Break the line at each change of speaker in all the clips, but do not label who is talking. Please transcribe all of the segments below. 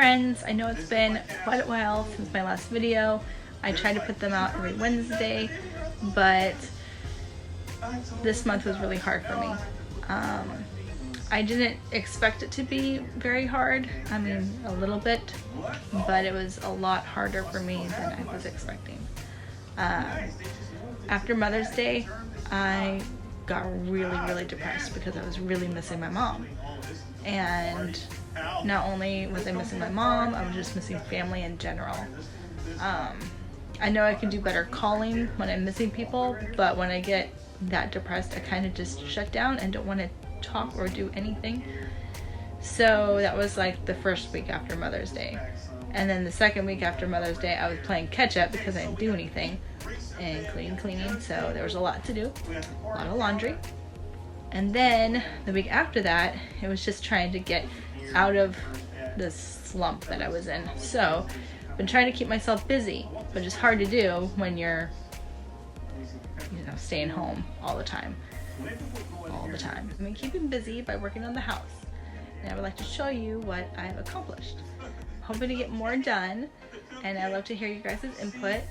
friends. I know it's been quite a while since my last video. I try to put them out every Wednesday, but this month was really hard for me. I didn't expect it to be very hard. I mean, a little bit, but it was a lot harder for me than I was expecting. After Mother's Day, I got really depressed because I was really missing my mom. And not only was I missing my mom, I was just missing family in general. I know I can do better calling when I'm missing people, but when I get that depressed, I kind of just shut down and don't want to talk or do anything. So that was like the first week after Mother's Day. And then the second week after Mother's Day, I was playing catch up because I didn't do anything, and cleaning, so there was a lot to do, a lot of laundry. And then the week after that, it was just trying to get out of this slump that I was in. So I've been trying to keep myself busy, but it's hard to do when you're, staying home all the time. I've been keeping busy by working on the house, and I would like to show you what I've accomplished. I'm hoping to get more done, and I'd love to hear you guys' input,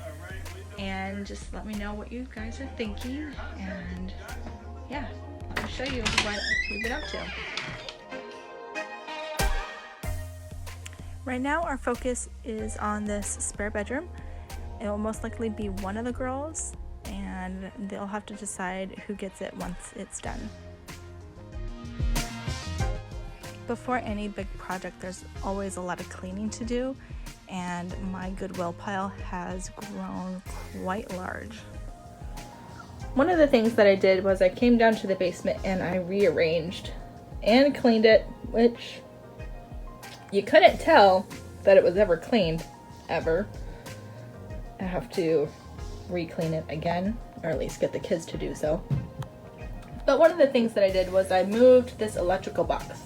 and just let me know what you guys are thinking, and yeah, let me show you what we've been up to. Right now our focus is on this spare bedroom. It will most likely be one of the girls, and they'll have to decide who gets it once it's done. Before any big project, there's always a lot of cleaning to do, and my Goodwill pile has grown quite large. One of the things that I did was I came down to the basement and I rearranged and cleaned it, which you couldn't tell that it was ever cleaned, ever. I have to re-clean it again, or at least get the kids to do so. But one of the things that I did was I moved this electrical box.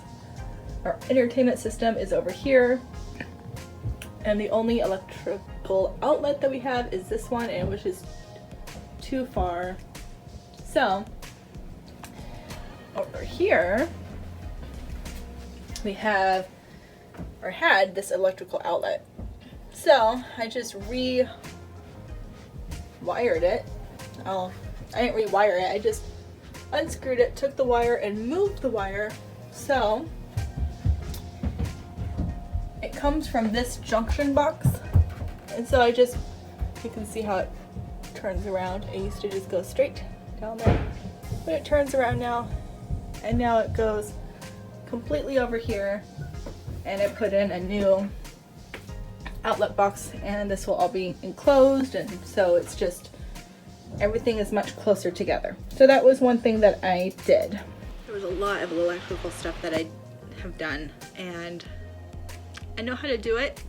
Our entertainment system is over here, and the only electrical outlet that we have is this one, and which is too far. So over here we have, or had, this electrical outlet. So I just wired it. I didn't rewire it, I just unscrewed it, took the wire and moved the wire. So it comes from this junction box, and so you can see how it turns around. It used to just go straight down there, but it turns around now, and now it goes completely over here, and I put in a new outlet box, and this will all be enclosed, and so it's just, everything is much closer together. So that was one thing that I did. There was a lot of electrical stuff that I have done, and I know how to do it,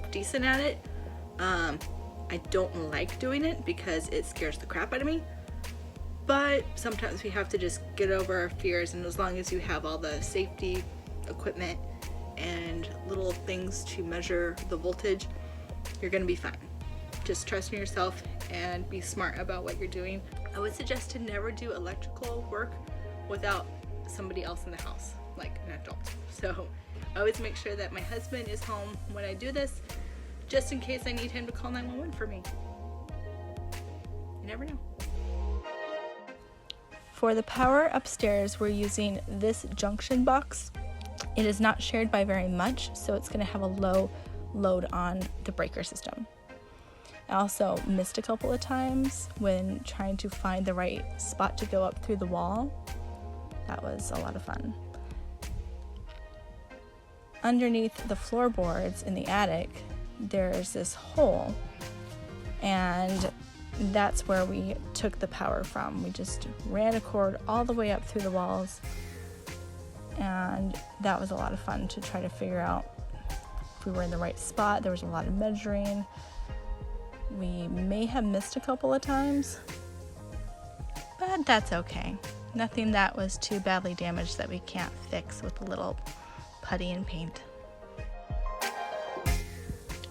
decent at it. I don't like doing it because it scares the crap out of me, but sometimes we have to just get over our fears, and as long as you have all the safety equipment and little things to measure the voltage, you're gonna be fine. Just trust in yourself and be smart about what you're doing. I would suggest to never do electrical work without somebody else in the house, like an adult. So I always make sure that my husband is home when I do this, just in case I need him to call 911 for me. You never know. For the power upstairs, we're using this junction box. It is not shared by very much, so it's going to have a low load on the breaker system. I also missed a couple of times when trying to find the right spot to go up through the wall. That was a lot of fun. Underneath the floorboards in the attic, there's this hole, and that's where we took the power from. We just ran a cord all the way up through the walls, and that was a lot of fun to try to figure out if we were in the right spot. There was a lot of measuring. We may have missed a couple of times, but that's okay. Nothing that was too badly damaged that we can't fix with a little putty and paint.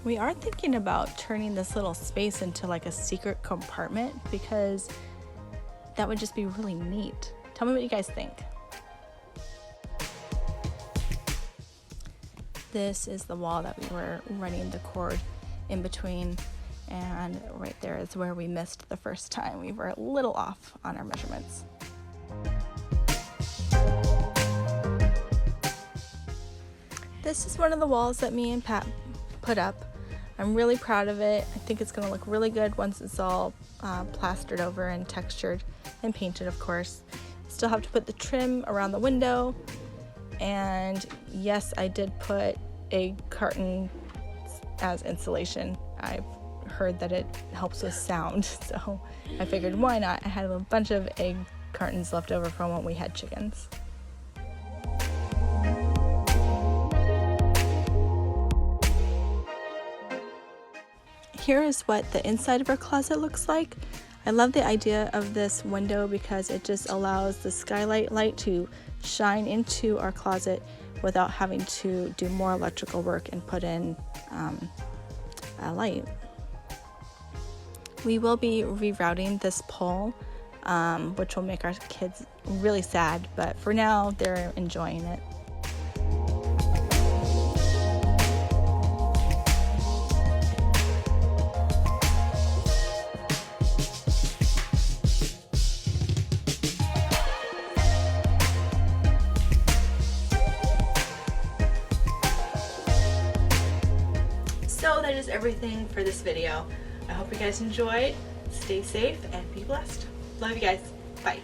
We are thinking about turning this little space into like a secret compartment, because that would just be really neat. Tell me what you guys think. This is the wall that we were running the cord in between, and right there is where we missed the first time. We were a little off on our measurements. This is one of the walls that me and Pat put up. I'm really proud of it. I think it's going to look really good once it's all plastered over and textured and painted, of course. Still have to put the trim around the window, and yes, I did put egg carton as insulation. I've heard that it helps with sound, so I figured why not. I had a bunch of egg cartons left over from when we had chickens. Here is what the inside of our closet looks like. I love the idea of this window because it just allows the skylight light to shine into our closet without having to do more electrical work and put in a light. We will be rerouting this pole, which will make our kids really sad, but for now they're enjoying it. So that is everything for this video. I hope you guys enjoyed. Stay safe and be blessed. Love you guys. Bye.